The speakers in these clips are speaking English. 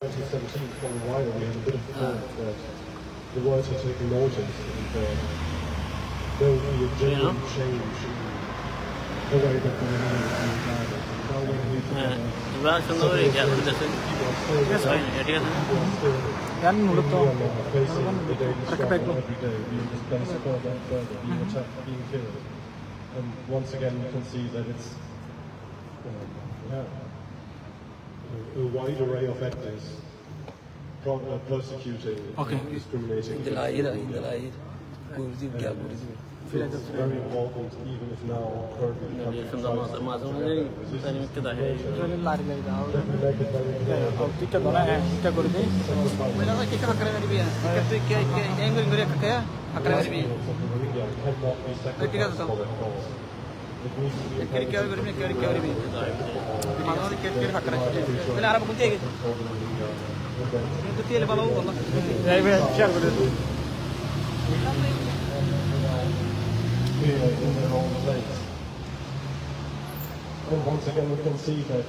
2017 for a while we had a bit of thought that the world had taken notice and there would be a genuine change in the way that the Romania is being guided. Now when we facing the daily struggle every day, being displaced further and further, being attacked, being killed. And once again you can see that it's a wide array of actors persecuting, discriminating. It's very important, even if now currently the country tries to resist that we make it very clear cannot be sacrificed for that cause. It needs to be a here in their own place. And once again we can see that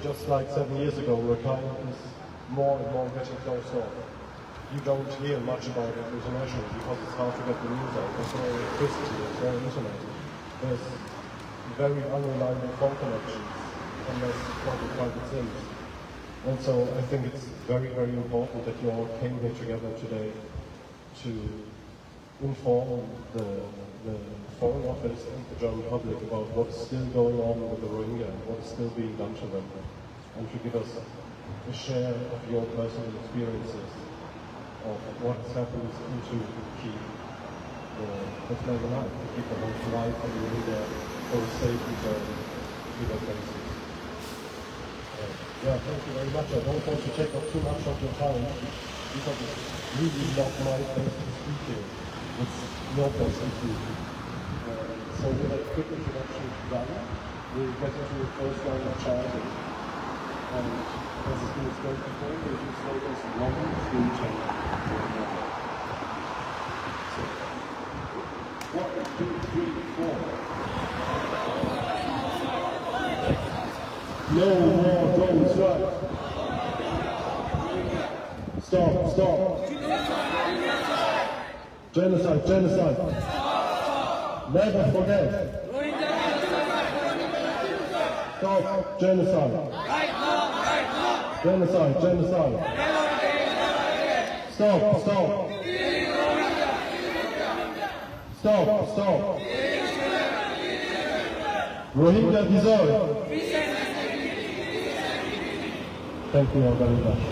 just like 7 years ago, Rakhine is more and more getting closed off. You don't hear much about it internationally because it's hard to get the news out. There's no electricity, there's no internet. There's very unreliable phone connections unless from private SIMs. And so I think it's very, very important that you all came here together today to inform the Foreign Office and the German public about what's still going on with the Rohingya and what is still being done to them, and to give us a share of your personal experiences of what has happened to keep the flag alive, to keep the hope alive for the Rohingya for a safe return to their places. Yeah, thank you very much. I don't want to take up too much of your time because it's really not my place to speak here. It's your place to speak. So with a quick introduction done, we'll get into the first line of charting. And as has been explained before, we use slogans 1, 3, 10, 1, 2, 3, 4. No more drones, right? Stop. Genocide. Never forget. Stop. Genocide. Genocide. Stop. Rohingya deserve. Thank you all very much.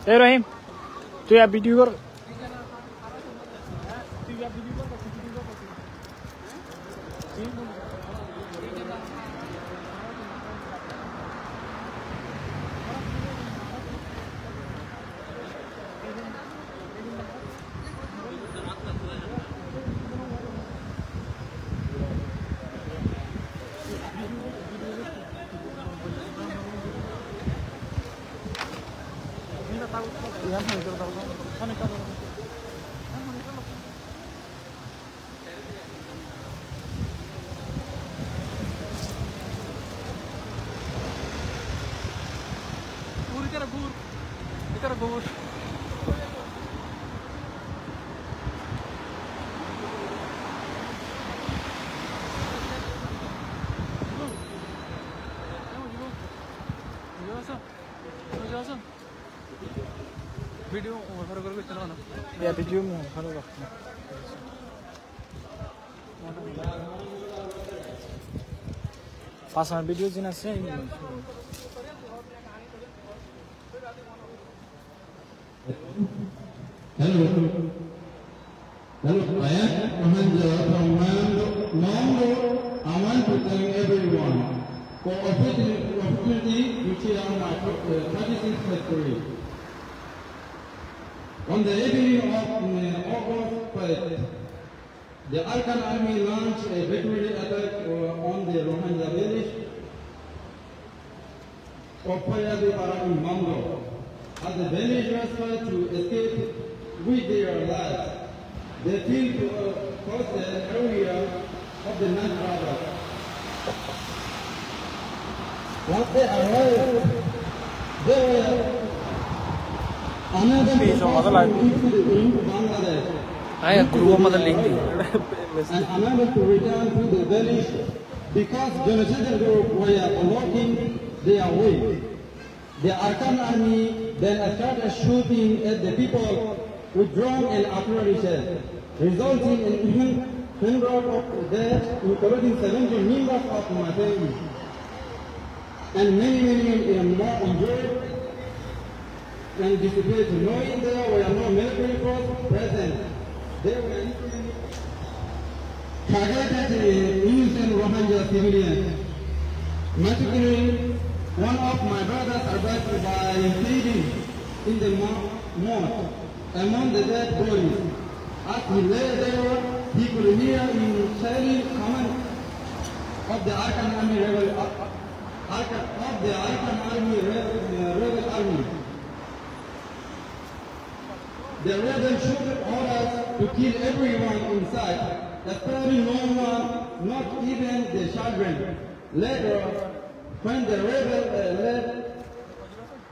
Hey Rahim, do you have video? Ya video mo khalo ba pasan video jina se Hello, I am Mahendra from Mando. I want to thank everyone for opportunity to share my 36th victory. On the evening of August 1st, the Afghan army launched a victory attack the Rohingya village of Payadipara in Mango. As the villagers try to escape with their lives, they flee to a coastal area of the Nile River. Once they arrived, they were unable into Bangladesh. And unable to return to the village because genocidal group were blocking their way. The Arkan army then started shooting at the people with drone and artillery shells, resulting in hundreds of deaths, including 17 members of my family, and many more injured and displaced. Knowing there were no military force present, they were targeted innocent Rohingya civilians. Massacring one of my brothers survived by feeding in the mud among the dead bodies. As he lay there, he could hear in silent command of the Arkan army rebel army. The rebels shouted orders to kill everyone in sight, sparing no one, not even the children. Later, when the rebels left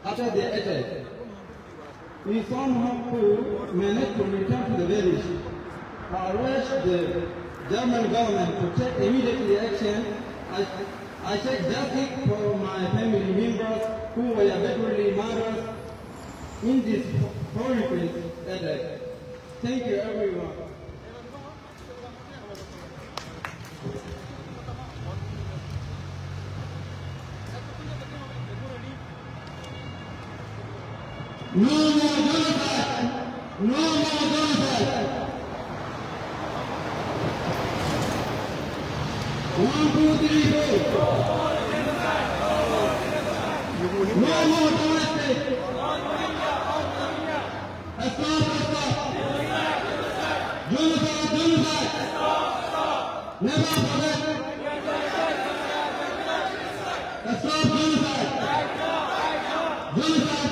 after the attack, we somehow managed to return to the village. I urged the German government to take immediate action. I seek justice for my family members who were brutally murdered in this horrific attack. Thank you, everyone. No more genocide! No more genocide! 1, 2, 3, 4. No more genocide! Stop! Genocide! Never forget! Stop genocide! Genocide!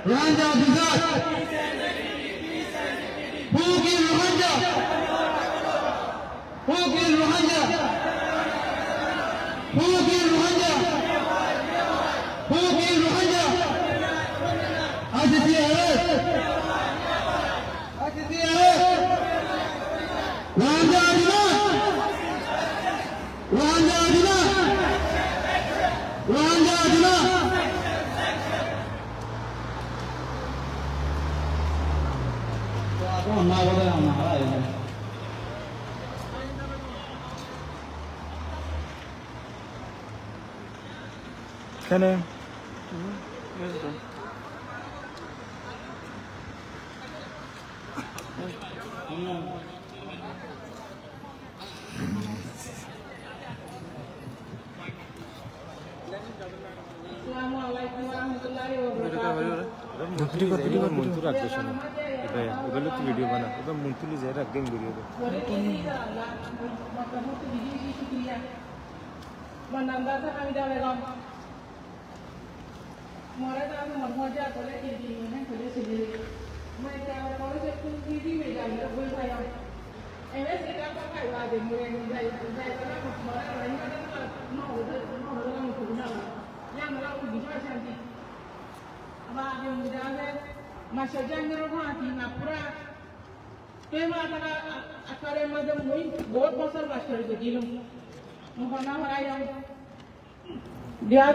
Rohingya disaster! Who killed Rohingya? Who killed Rohingya? Who killed Rohingya? Who killed Rohingya? ICC arrest! ICC arrest! Rohingya demand! Rohingya demand! Rohingya demand! Can I? Assalamualaikum warahmatullahi wabarakatuh. Munitu rख दो सुनो इधर उधर लोग video बना उधर munitu ले जाए रख देंगे वीडियो को Menambah kami dah legal. Mereka dah menghormati kolej ini, mereka kolej sendiri. Mereka kolej itu sendiri mereka boleh saya. MS kita pakai wajib mereka saya kalau mereka lain kan mau orang mungkin yang mereka bisa cantik. Apa yang mudah masih jangan rohani napura. Tema akar macam mungkin बहुत besar besar itu dilum. Mungkin orang yang dia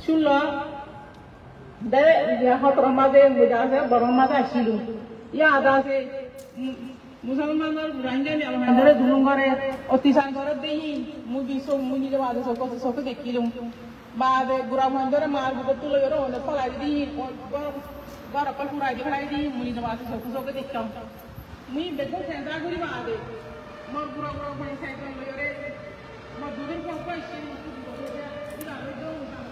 sulla dia hot ramade mudah saya beramada silu. Ya ada se Musalman orang Rohingya ni alhamdulillah dulu orang otisan orang deh mudi jawab ada sok dekilum. Baada gurau orang mar betul orang orang pelai di bara pelai di mudi jawab sok dekilum. Mui betul sentra guri baada. Mau gurau main sentra orang mau dulu kau apa sih? Tidak ada orang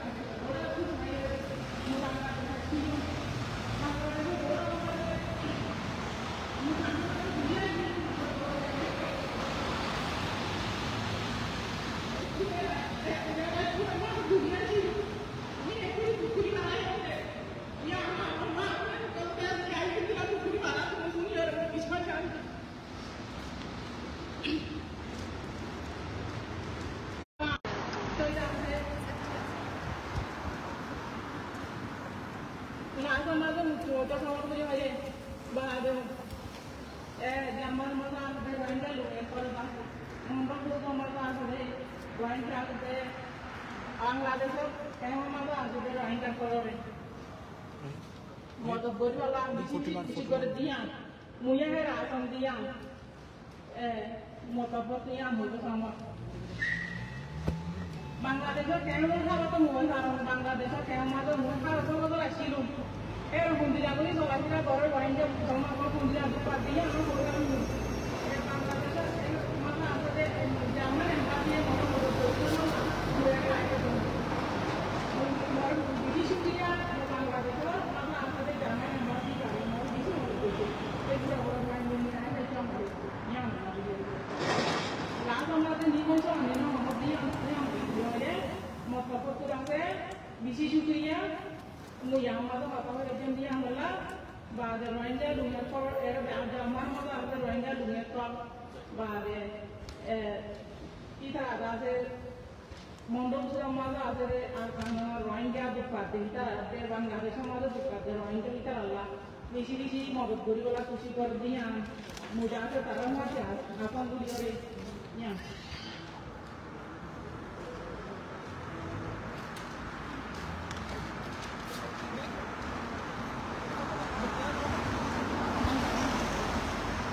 sama tu muda sama tu yang ada baharu zaman masa ada wanda lu ekor dah empat tu masa ada wanda ada Bangladesh kaya masa ada wanda korore mata berwala bisi kor dia muya hai rasam dia mata bertia muda sama Bangladesh kaya masa tu muda sama Bangladesh kaya masa muda sama tu lah silu bunyi lagu ni soal kita korore wanda sama apa bunyi lagu partinya apa program ni Bangladesh masa ada zaman yang pasti mata muda tu muda lagi tu bisi dia Bangladesh masa ada zaman yang pasti kali mau bisi muda tu jadi orang lain ni ada macam yang langsung ada ni macam ni nama dia dia mau apa kurang bisi syukriya yang mata mata macam dia adalah bahasa Rohingya dunia kor era zaman mata ada Rohingya dunia kor bahasa kita ada se mondok sudah mata ada arkan Rohingya bukan kita ada Bangladesh mata bukan Rohingya kita Allah bisi mau beri olah kusi kor dia mudah se tarang mata apa tu dia ni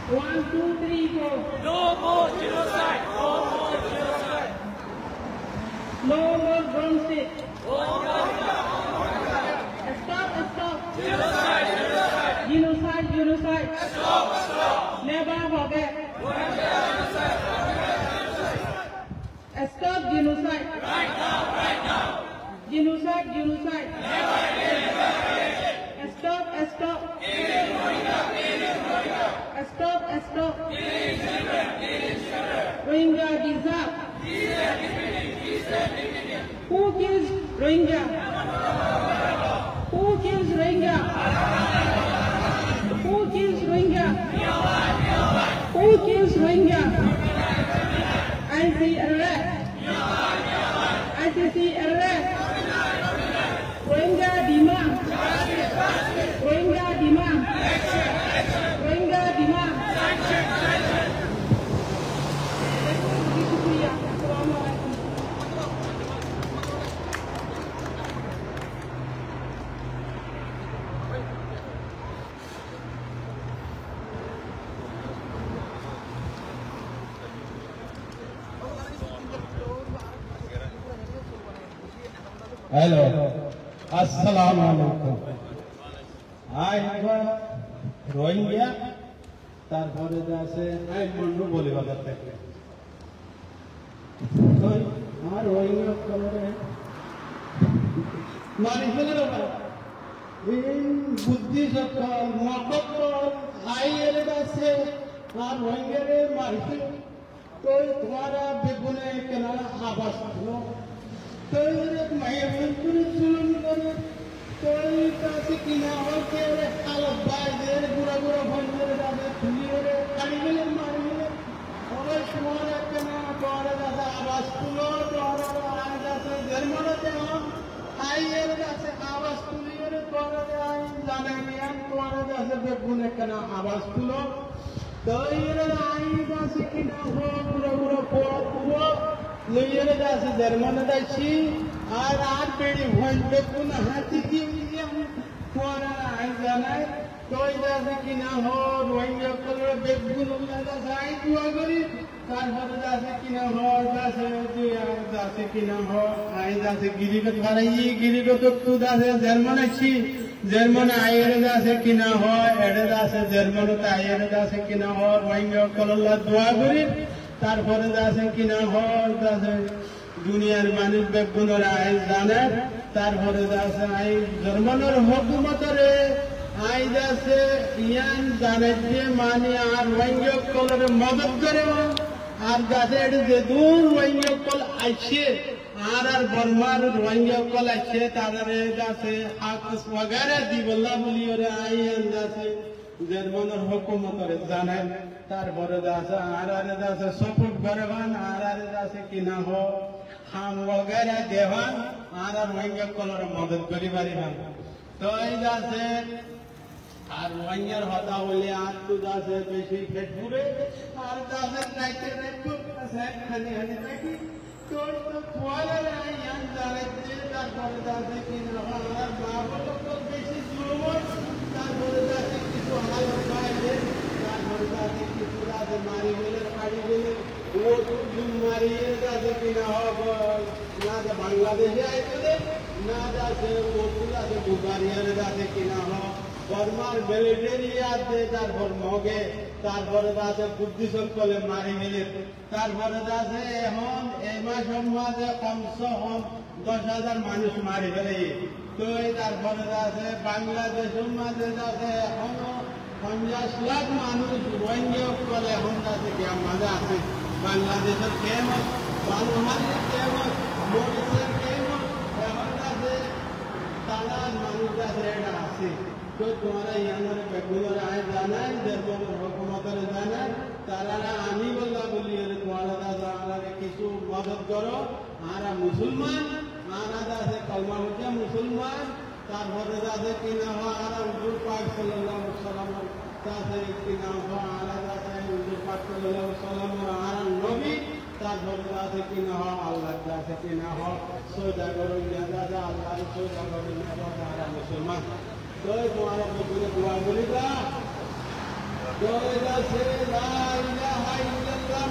One, two, three, four. No more genocide! No more genocide! No more drumstick. Stop! Genocide! Genocide! Never forget. Stop genocide. Right now! Genocide. Stop. Stop. Rohingya deserve. Who kills Rohingya? Who kills Rohingya? ICC arrest. Rohingya demand. Hello, Assalamu alaikum. Rohingya, তারপরে আছে মন্ডু বলে বাজাতে আমার রোহিঙ্গা কলরে মানুষের এই বুদ্ধি সকল মকল আইয়ের আছে আর রোহিঙ্গারে মানুষ তো তোমারা বেগুনে কেনা আবাস तो एक महिला चुन करे तो कासे किना हो के हालत बाजे बुरा भंजर दादा खुलिए खाली गले मारिए और तुम्हारे केना तोरे दादा आवाज तुलो तोरे आए दादा जर्मन ते हम आइए दादा आवाज तुलिए तोरे आए जाने मियां तोरे दादा बेगुने केना आवाज तुलो तो ये आई दादा किना हो बुरा पूरा लइयर दासे जर्मन दासी আর পেড়ি ভঞ্জে কোন হাতি দিয়ে কোরা আই জানাই তোই দাসে কিনা হ রোহিঙ্গা কলরে বেগুন দাসে আই দুয়া করি তারপরে দাসে কিনা হ দাসে কিনা হ আই দাসে গিরিগত বাড়াই গিরিগত তু দাসে জার্মান আছি জার্মান আইয়ের দাসে কিনা হ এড়ে দাসে জার্মান আইয়ের দাসে কিনা হ রোহিঙ্গা কলরে দুয়া করি তারপরে দাসে কিনা হ দাসে দুনিয়ার মানুষ বেগুনের আইন জানে তারপরে আছে আই জার্মানের হুকুমতরে আই আছে ইয়ান জানে যে মানে আর রোহিঙ্গা কলরে মদত করে আর গাছে যে দূর রোহিঙ্গা কল আইছে আর বর্মার রোহিঙ্গা কল আছে তাদের আছে হাক वगैरह দিবল্লা বলি ওরে আই আছে জার্মানের হুকুমতরে জানে তারপরে আছে আর আছে সাপোর্ট করবান আর আছে কিনা হ हम वगैरह देवान आरा रोहिंग्या कलर मदद करी बारी हम তো এই যাচ্ছে আর ওয়াইয়ার হতা বলে আর তো যাচ্ছে বেশি ফেটপুরে আর যাচ্ছে নাইতে নাইতে খানি খানি নাকি তোর তো তোয়ালে নাই ইয়ান জানাইতে তারপরে যাচ্ছে কি না আর মা বলো তো বেশি জুলুম তারপরে যাচ্ছে কিছু হাল পাইলে তারপরে যাচ্ছে কিছু যাচ্ছে মারি গেলে ফাড়ি গেলে ও তো জুম মারিয়ে যাচ্ছে কি না হবে না যে বাংলাদেশে আইতে না যাচ্ছে ও তো যাচ্ছে বুগারিয়ারে যাচ্ছে কি না হবে বর্মার মিলিটারি আছে তারপর মগে তারপরে যাচ্ছে বুদ্ধি সকলে মারি গেলে তারপরে যাচ্ছে এখন এই মাস মাঝে কমসে কম 10,000 মানুষ মারি ফেলে তো তারপরে যাচ্ছে বাংলাদেশের মাঝে যাচ্ছে এখনো 50 লাখ মানুষ রোহিঙ্গা বলে এখন যাচ্ছে গ্রাম মাঝে আছে বাংলাদেশের কেমন বাংলাদেশের কেমন মরিসের কেমন এখন যাচ্ছে তারা মানুষ যাচ্ছে এটা আছে तो तुम्हारा यहाँ बेगुलर आए जाना है जब हुकूमत जाना है तारा आनी बोला बोलिए तुम्हारा दादा हमारे किसु मदद करो हमारा मुसलमान हमारा दादा कलमा उठा मुसलमान तार भरे दादा की ना हो हमारा हुजूर पाक सल्लल्लाहु अलैहि वसल्लम दादा की ना हो हमारा दादा हुजूर पाक सल्लल्लाहु अलैहि वसल्लम हमारा नबी तार भरे दादा की ना हो अल्लाह दादा की ना हो सोजा करो या दादा अल्लाह सोजा करो या हमारा मुसलमान तो तुम्हारा पूरे दुआ बोलेगा तो इधर से ला इलाहा इल्लल्लाह